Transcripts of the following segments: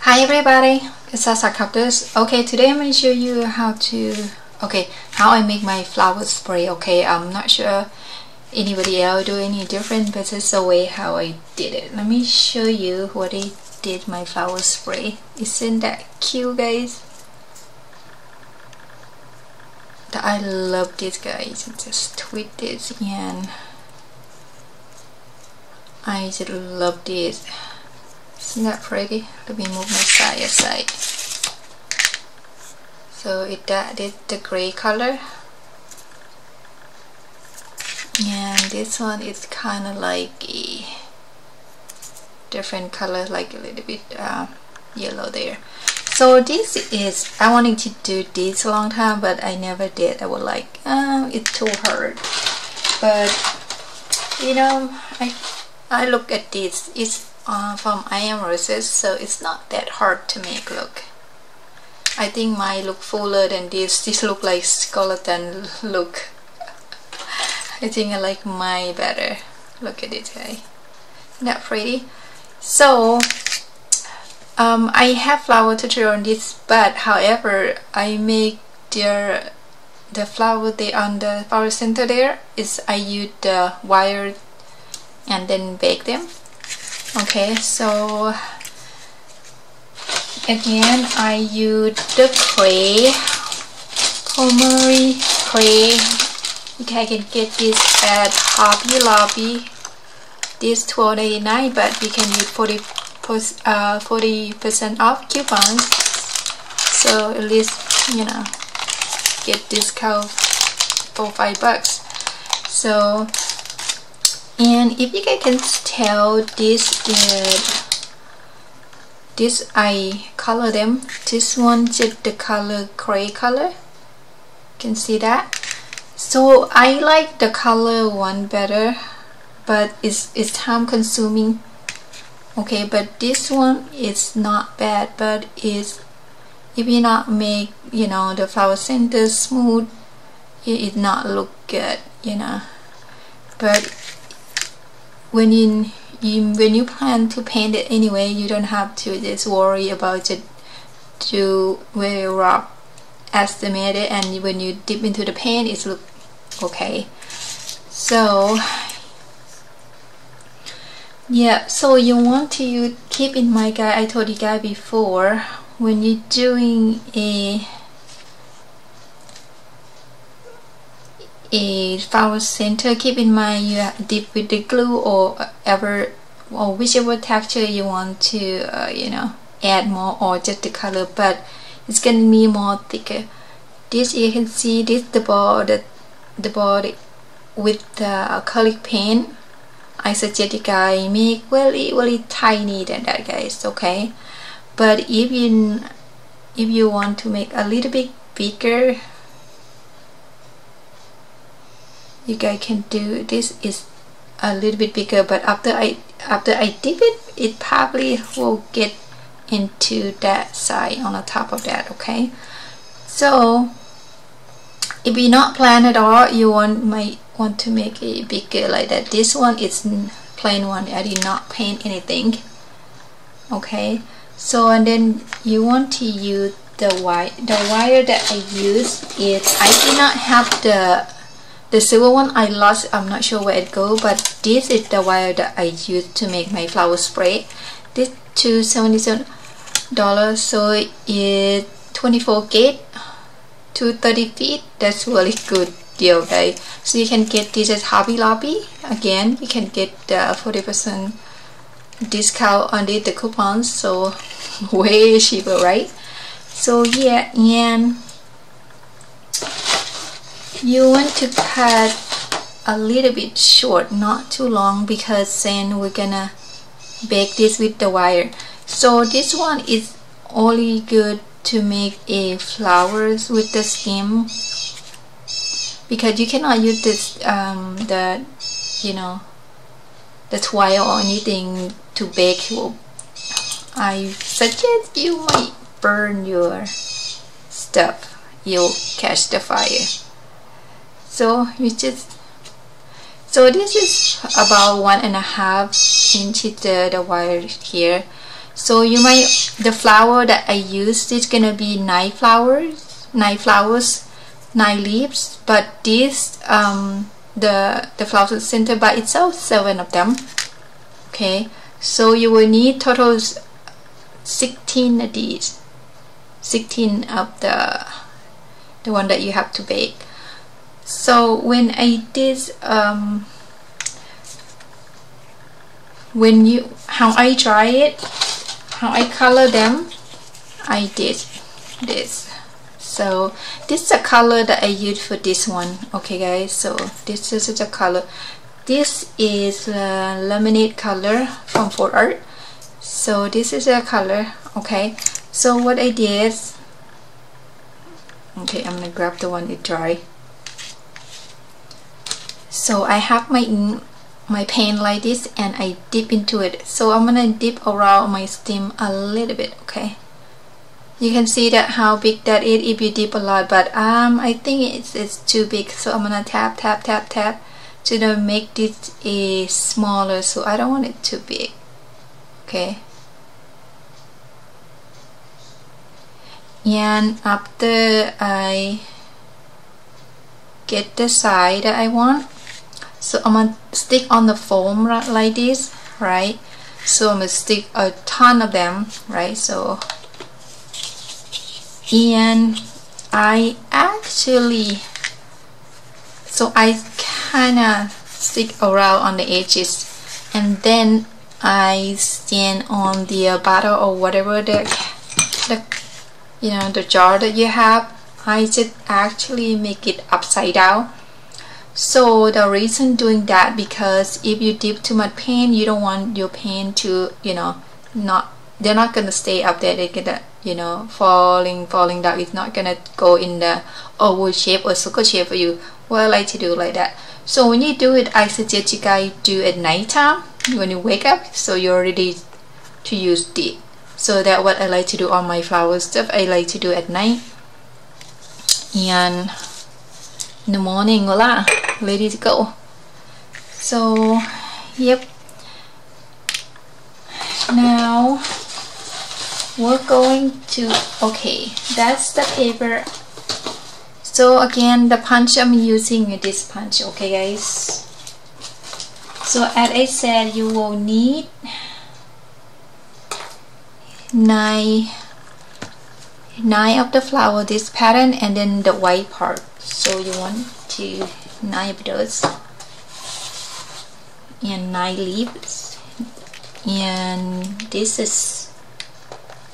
Hi everybody, it's Sasa Cactus. Okay, today I'm going to show you how I make my flower spray. Okay, I'm not sure anybody else do any different, but it's the way how I did it. Let me show you what I did my flower spray. Isn't that cute, guys? I love this, guys. Just tweet this and I just love this. Isn't that pretty? Let me move my side aside. So that is the gray color, and this one is kind of like a different color, like a little bit yellow there. So this is, I wanted to do this a long time, but I never did. I was like, it's too hard. But you know, I look at this. It's from I Am Roses, so it's not that hard to make. Look, I think mine look fuller than this. This look like skeleton look. I think I like mine better. Look at it, guys. Isn't that pretty? So I have flower tutorial on this, but however I make the flower there on the flower center there is I use the wire and then bake them. Okay, so again I use the clay, Pommery clay. I can get this at Hobby Lobby. This $12.99, but you can use 40% off coupons. So at least, you know, get discount for $5. So, and if you guys can tell, this I color them. This one just the color gray color. You can see that. So I like the color one better, but it's time consuming. Okay, but this one is not bad, but is if you not make, you know, the flower center smooth, it not look good, you know. But when you plan to paint it anyway, you don't have to just worry about it to very rough estimate it, and when you dip into the paint it look okay. So yeah, so you want to keep in mind, guys, I told you guys before, when you're doing a flower center, keep in mind you dip with the glue or whichever texture you want to you know, add more, or just the color, but it's gonna be more thicker. This you can see, this the board with the acrylic paint. I suggest you guys make really tiny than that, guys. Okay, but if you want to make a little bit bigger, you guys can do this. Is a little bit bigger, but after I dip it probably will get into that side on the top of that. Okay, so if you not plan at all, you might want to make it bigger like that. This one is plain one. I did not paint anything. Okay, so and then you want to use the wire. The wire that I use is, I did not have the silver one. I lost. I'm not sure where it go, but this is the wire that I used to make my flower spray. This $277, so it's 24 gauge to 30 feet. That's really good deal, guys. So you can get this at Hobby Lobby. Again, you can get the 40% discount on the coupons, so way cheaper, right? So yeah, and you want to cut a little bit short, not too long, because then we're gonna bake this with the wire. So this one is only good to make a flowers with the stem, because you cannot use this the, you know, the twine or anything to bake. I suggest you might burn your stuff. You'll catch the fire. So this is about 1.5 inches the wire here. So you might, the flower that I used is gonna be 9 flowers, 9 leaves, but this the flower center by itself 7 of them. Okay, so you will need total 16 of these, 16 of the one that you have to bake. So when I did how I dry it, how I color them, I did this. So this is the color that I used for this one. Okay guys, so this is the color. This is lemonade color from Fort Art. So this is the color. Okay, so what I did, okay, I'm gonna grab the one that dry. So I have my paint like this and I dip into it. So I'm gonna dip around my stem a little bit. Okay, you can see that how big that is if you dip a lot, but I think it's too big, so I'm gonna tap to make this a smaller, so I don't want it too big. Okay, and after I get the side that I want, so I'm gonna stick on the foam like this, right? So I'm gonna stick a ton of them, right? So, and I actually, so I kinda stick around on the edges, and then I stand on the bottle or whatever the jar that you have. I just actually make it upside down. So the reason doing that, because if you dip too much paint, you don't want your paint to, they're not gonna stay up there. They're gonna, falling down. It's not gonna go in the oval shape or circle shape for you. Well, I like to do like that. So when you do it, I suggest you guys do at night time when you wake up, so you're ready to use dip. So that's what I like to do on my flower stuff. I like to do at night, and in the morning, voila, ready to go. So yep, now we're going to, okay, that's the paper. So again, the punch I'm using is this punch. Okay guys, so as I said, you will need 9 of the flower, this pattern, and then the white part. So you want to 9 of those, and 9 leaves, and this is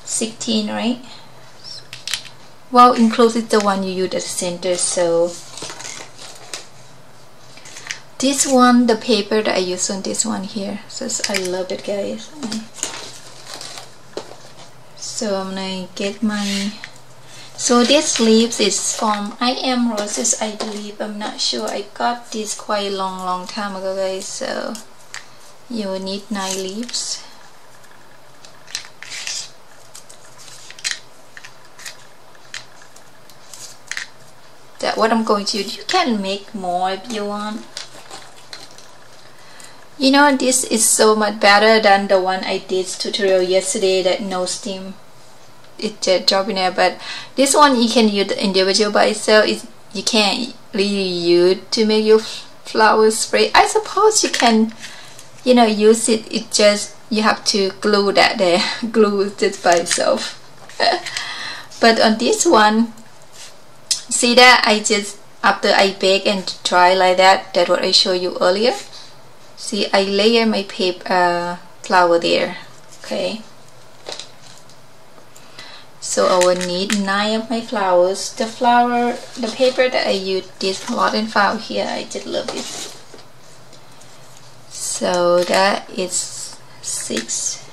16, right? Well, including the one you use at the center. So this one, the paper that I use on this one here, so I love it guys. So I'm gonna get my, so this leaves is from I Am Roses, I believe. I'm not sure. I got this quite a long time ago guys. So you will need 9 leaves. That's what I'm going to use. You can make more if you want. This is so much better than the one I did tutorial yesterday, that no steam, it just drop in there. But this one you can use the individual by itself. You can't really use to make your flower spray. I suppose you can, use it. It just, you have to glue that there, glue it by itself. But on this one, see that I just, after I bake and dry like that, that's what I showed you earlier. See, I layer my paper flower there. Okay, so I will need 9 of my flowers. The paper that I use, this Lot and Found here, I just love it. So that is 6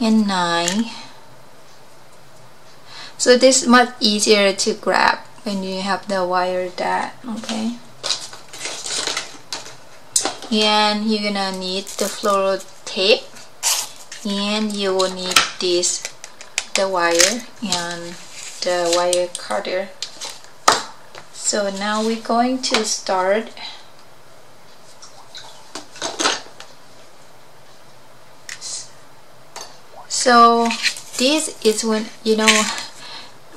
and 9. So this is much easier to grab when you have the wire that, okay. And you're gonna need the floral tape, and you will need the wire and the wire cutter. So now we're going to start. So this is when, you know,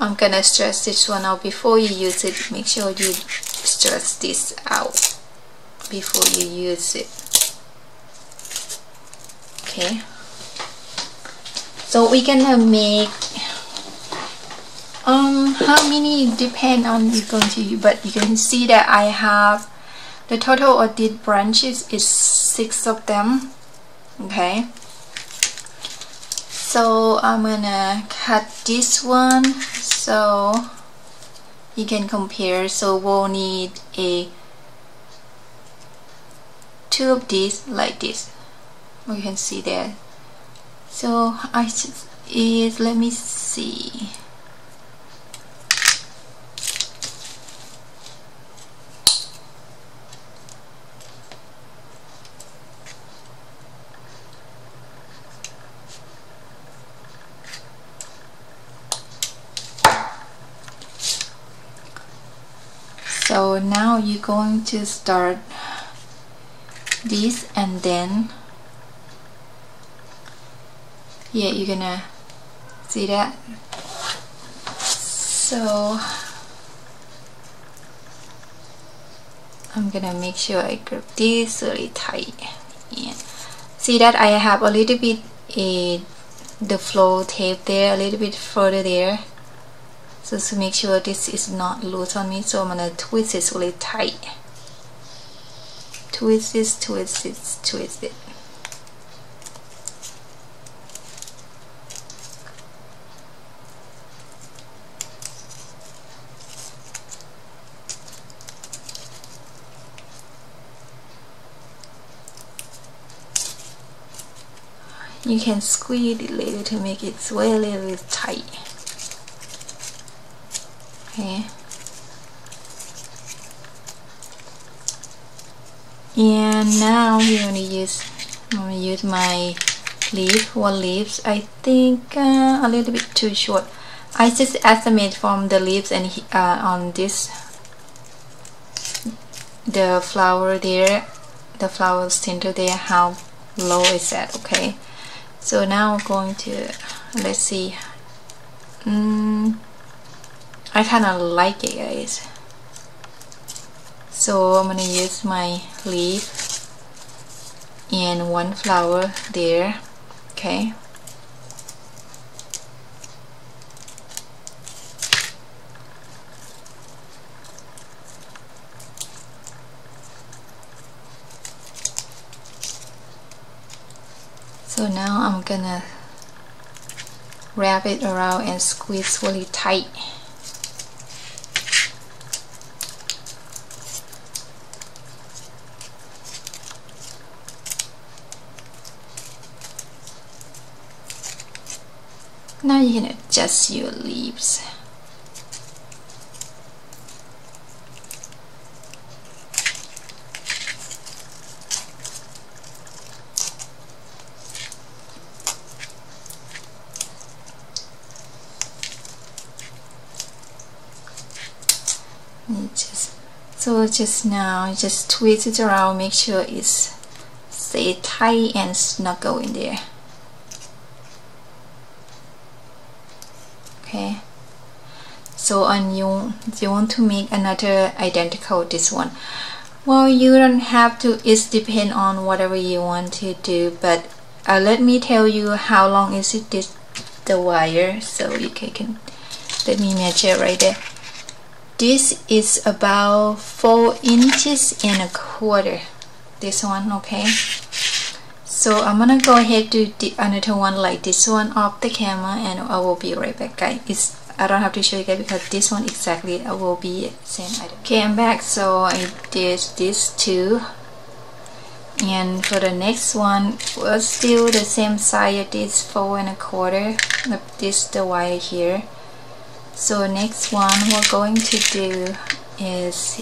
I'm gonna stress this one out before you use it. Make sure you stress this out before you use it. Okay, so we're gonna make how many depend on you're going to use, but you can see that I have the total of these branches is 6 of them. Okay, so I'm gonna cut this one so you can compare. So we'll need a 2 of these like this. You can see there. So let me see. So now you're going to start this, and then yeah, you're gonna see that. So I'm gonna make sure I grip this really tight. Yeah. See that I have a little bit the flow tape there, a little bit further there. So to make sure this is not loose on me, so I'm gonna twist this really tight. Twist this, twist it, twist it. You can squeeze it later to make it really, really tight. Okay. And now I'm gonna use my leaf, one leaves. I think a little bit too short. I just estimate from the leaves and on this, the flower there, the flower center there, how low is that? Okay. So now I'm going to, let's see. I kind of like it, guys. So I'm gonna use my leaf and one flower there. Okay. So now I'm gonna wrap it around and squeeze really tight. Now you can adjust your leaves. Just now, just twist it around, make sure it's stay tight and snuggle in there. Okay. So you want to make another identical this one. Well, you don't have to. It depends on whatever you want to do. But let me tell you how long is it the wire. So you can let me measure right there. This is about 4 inches and a quarter. This one, okay. So I'm gonna go ahead to do another one like this one off the camera, and I will be right back, guys. I don't have to show you guys because this one exactly will be same item. Okay, I'm back. So I did this too, and for the next one was still the same size. It is 4 and a quarter. This the wire here. So next one we're going to do is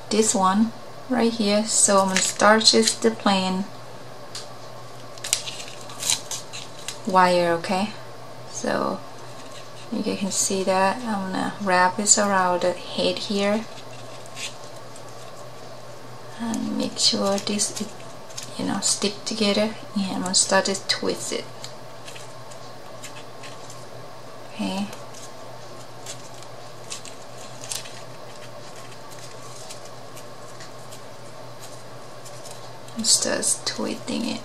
this one right here. So I'm gonna start just the plain wire, okay. So you can see that I'm gonna wrap this around the head here and make sure this is, stick together, and I'm gonna start to twist it. Okay. And start twisting it.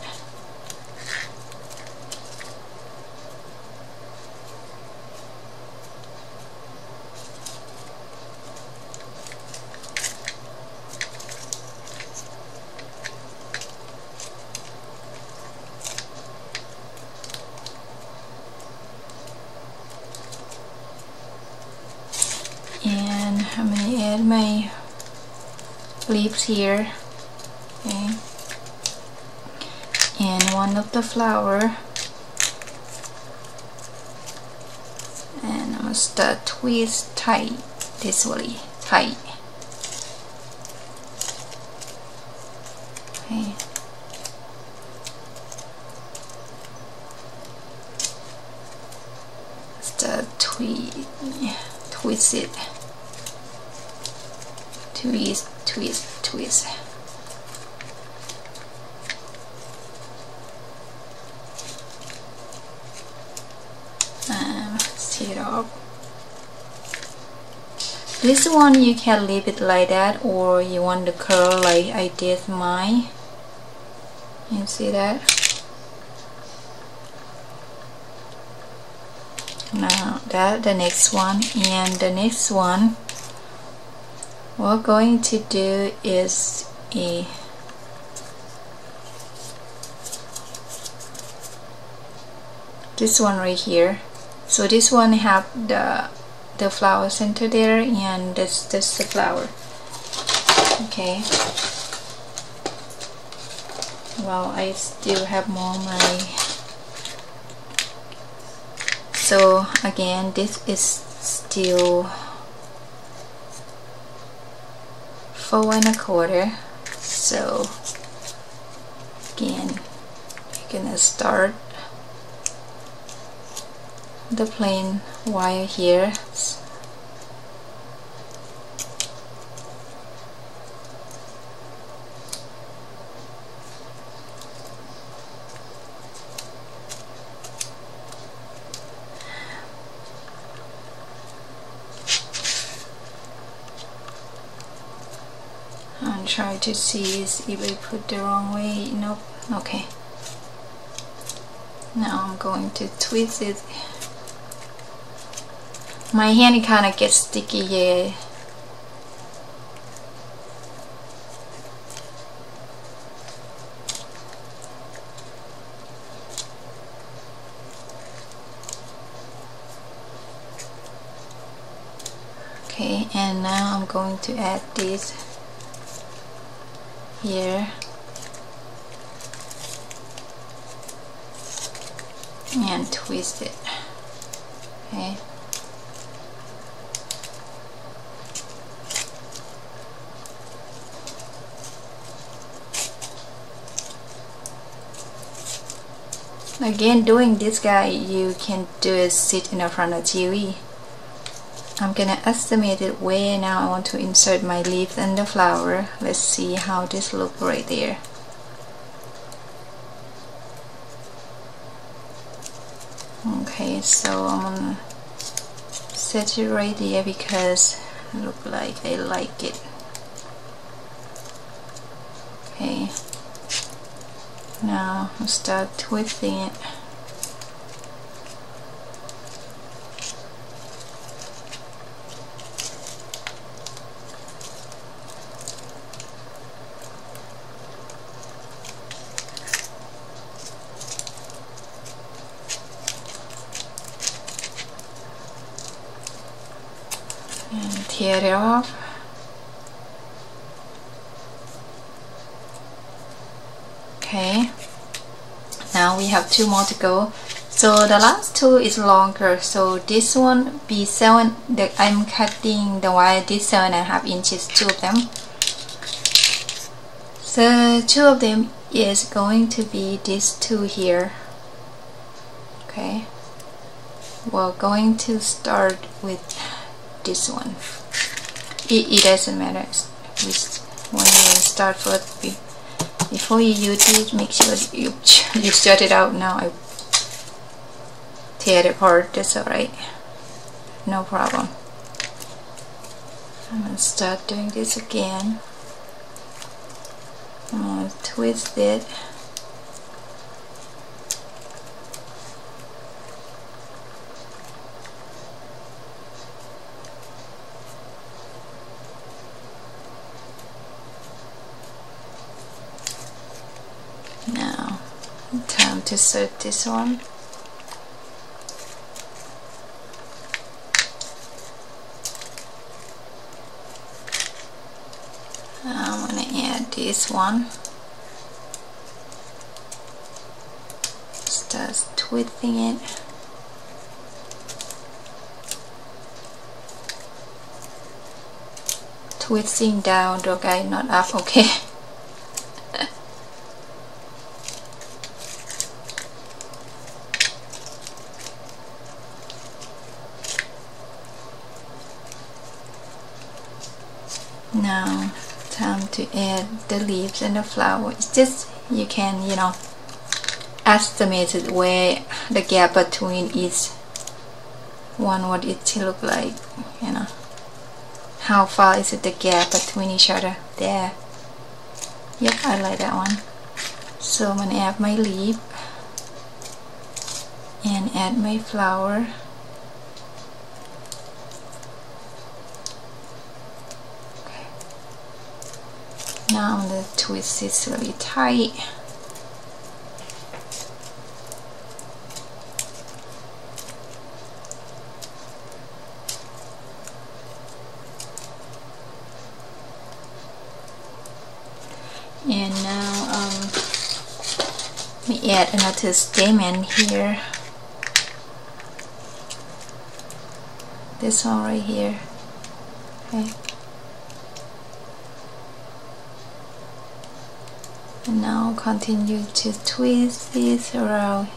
And I'm going to add my leaves here, okay, and one of the flower, and I'm going to start twist tight, this way, tight, okay. Start twist it. Twist, twist, twist. Set it up. This one you can leave it like that, or you want to curl like I did mine. You see that? Now that the next one, and the next one what we're going to do is this one right here. So this one have the flower center there, and this the flower. Okay. Well, I still have more money. So again, this is still 4 1/4. So again, you're gonna start the plain wire here. And try to see if I put the wrong way. Nope. Okay. Now I'm going to twist it. My hand kind of gets sticky here. Okay, and now I'm going to add this here and twist it. Okay. Again, doing this guy, you can do it sit in the front of TV. I'm gonna estimate it where now I want to insert my leaf and the flower. Let's see how this look right there. Okay, so I'm gonna set it right there because it look like I like it. Okay, now I'll start twisting it. And tear it off. Okay, now we have 2 more to go. So the last 2 is longer. So this one be 7. I'm cutting the wire this 7.5 inches, 2 of them. So 2 of them is going to be these 2 here. Okay, we're going to start with this one. It doesn't matter which one you start first before before you use it, make sure you shut it out. Now I tear it apart. That's alright, no problem. I'm gonna start doing this again. I'm gonna twist it. Now, time to set this one. I'm gonna add this one. Start twisting it. Twisting down, okay, not up, okay. Now, time to add the leaves and the flower. It's just, you can, you know, estimate where the gap between each one, what it to look like, you know. How far is it the gap between each other? There. Yep, I like that one. So I'm gonna add my leaf and add my flower. Okay. Now I'm gonna twist this really tight. And now we add another stamen here. This one right here. Okay. And now continue to twist this around.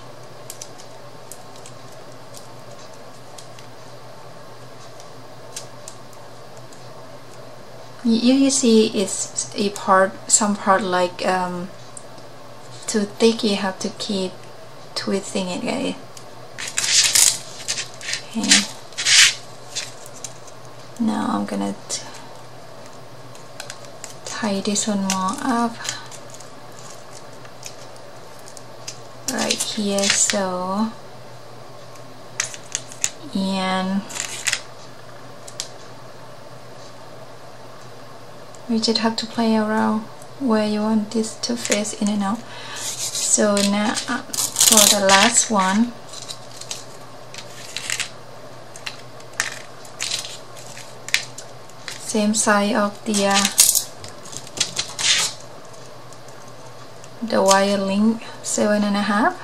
You see it's a part, some part like too thick, you have to keep twisting it, guys. Okay. Now I'm gonna tie this one more up right here, so, and we just have to play around where you want this to face in and out. So now for the last one, same side of the wire length, 7.5.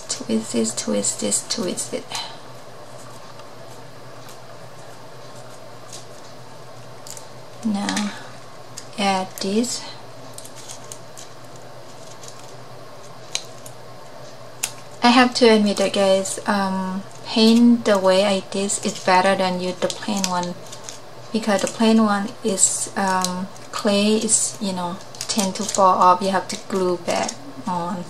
Twist this, twist this, twist it. Now add this. I have to admit that, guys, paint the way I did is better than use the plain one, because the plain one is clay is, you know, tend to fall off. You have to glue back on.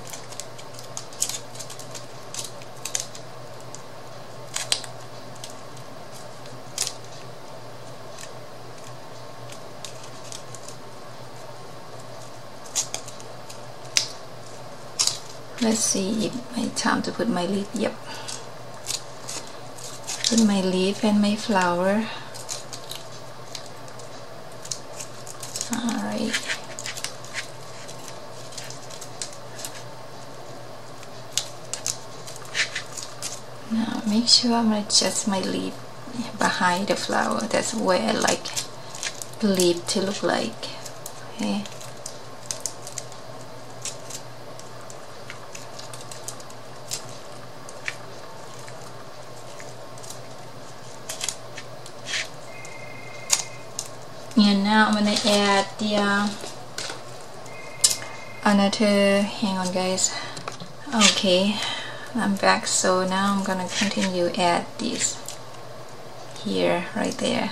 Let's see if my time to put my leaf. Yep. Put my leaf and my flower. Alright. Now make sure I'm gonna adjust my leaf behind the flower. That's where I like the leaf to look like. Okay. And now I'm gonna add the another, hang on guys, okay, I'm back. So now I'm gonna continue add this here, right there.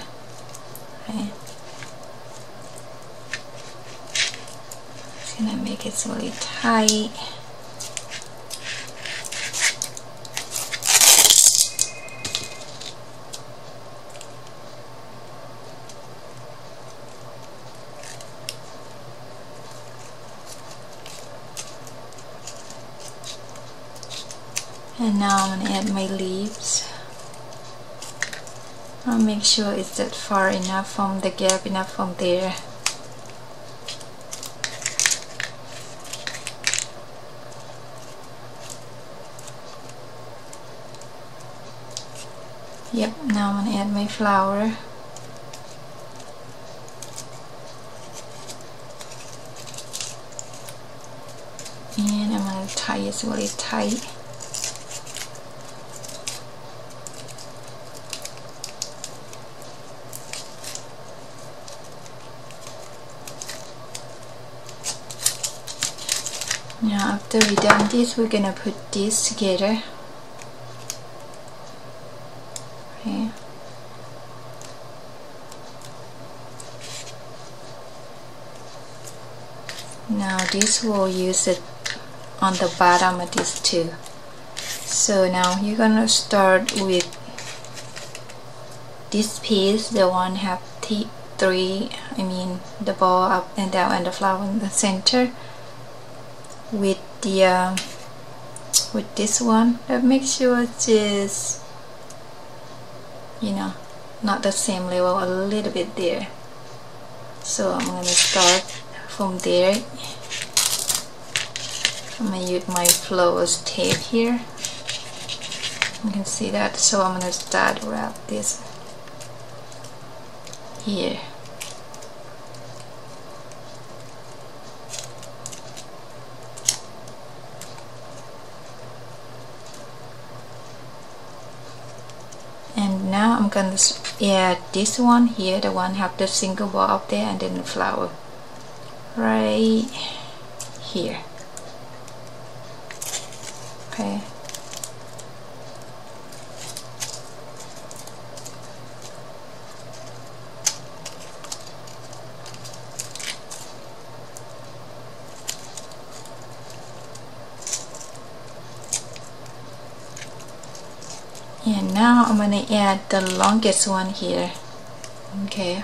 Okay. Just gonna make it really tight. And now I'm going to add my leaves. I'll make sure it's that far enough from the gap, enough from there. Yep, now I'm going to add my flower. And I'm going to tie it really tight. Now after we done this, we're gonna put this together. Okay. Now this will use it on the bottom of this too. So now you're gonna start with this piece, the one have three, I mean the ball up and down and the flower in the center. With the with this one, but make sure it is, you know, not the same level, a little bit there. So I'm gonna start from there. I'm gonna use my flowers tape here. You can see that. So I'm gonna start wrap this here. And now I'm gonna add this one here, the one have the single ball up there, and then the flower right here. Okay. And now I'm gonna add the longest one here. Okay.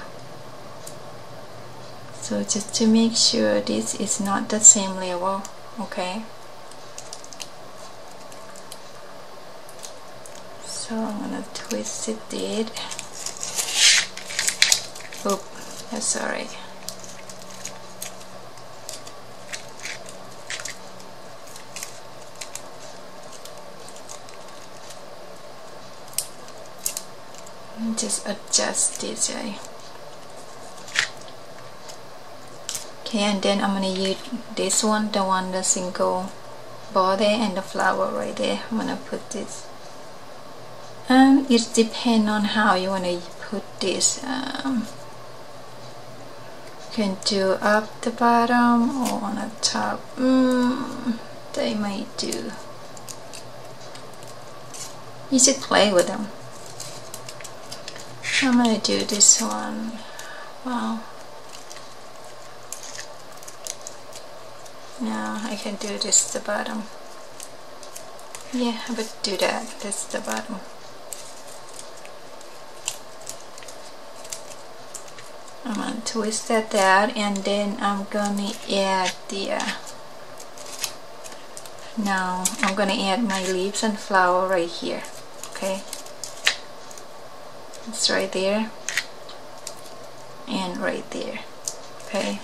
So just to make sure this is not the same level. Okay. So I'm gonna twist it. Oop, that's alright. Just adjust it, right? Okay, and then I'm gonna use this one, the single ball there and the flower right there. I'm gonna put this. It depends on how you wanna put this. You can do up the bottom or on the top. They might do. You should play with them. I'm gonna do this one. Wow. Now I can do this at the bottom. Yeah, I would do that. That's the bottom. I'm gonna twist that out, and then I'm gonna add the now I'm gonna add my leaves and flower right here. Okay. It's right there and right there. Okay.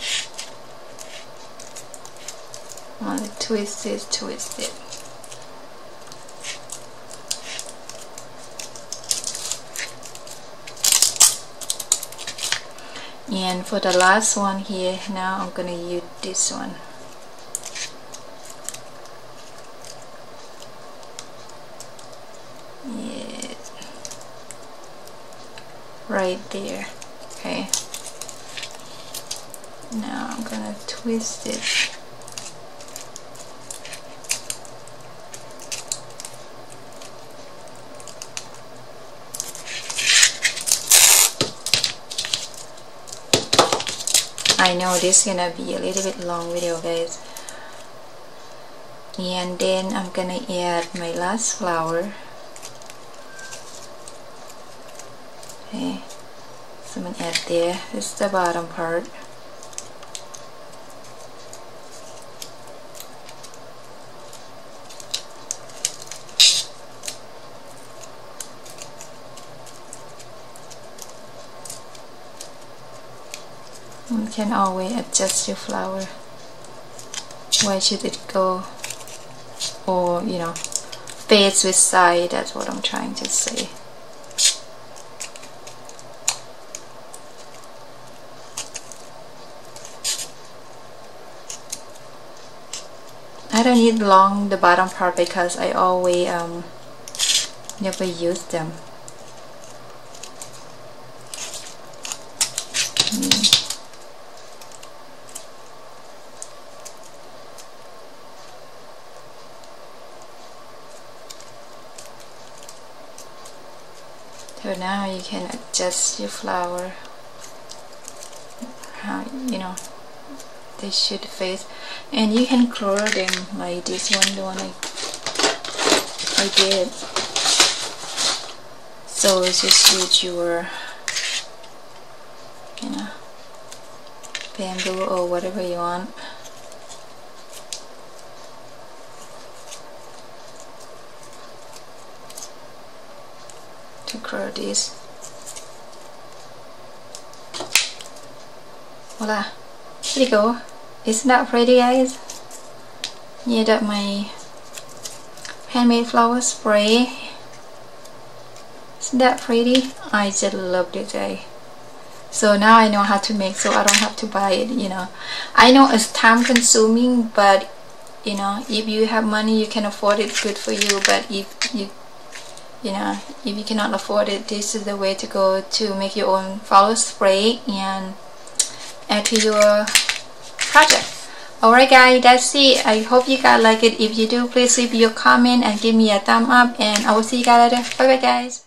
I'm gonna twist it. And for the last one here, now I'm gonna use this one. Yeah. Right there. Okay. Now I'm gonna twist it. I know this is gonna be a little bit long video, guys. And then I'm gonna add my last flower. Okay, so I'm gonna add there. This is the bottom part. You can always adjust your flower. Where should it go? Or, you know, face with side, that's what I'm trying to say. I don't need long the bottom part because I always never use them. So now you can adjust your flower how, you know, they should face, and you can curl them like this one, the one I did. So it's just use your, you know, bamboo or whatever you want. To curl this. Voila, there you go. Isn't that pretty, guys? Yeah, that's my handmade flower spray. Isn't that pretty? I just loved it, guys. So now I know how to make, so I don't have to buy it, you know. I know it's time consuming, but you know, if you have money, you can afford it, good for you. But if you know, if you cannot afford it, this is the way to go to make your own flower spray and add to your project. Alright guys, that's it. I hope you guys like it. If you do, please leave your comment and give me a thumb up, and I will see you guys later. Bye bye guys.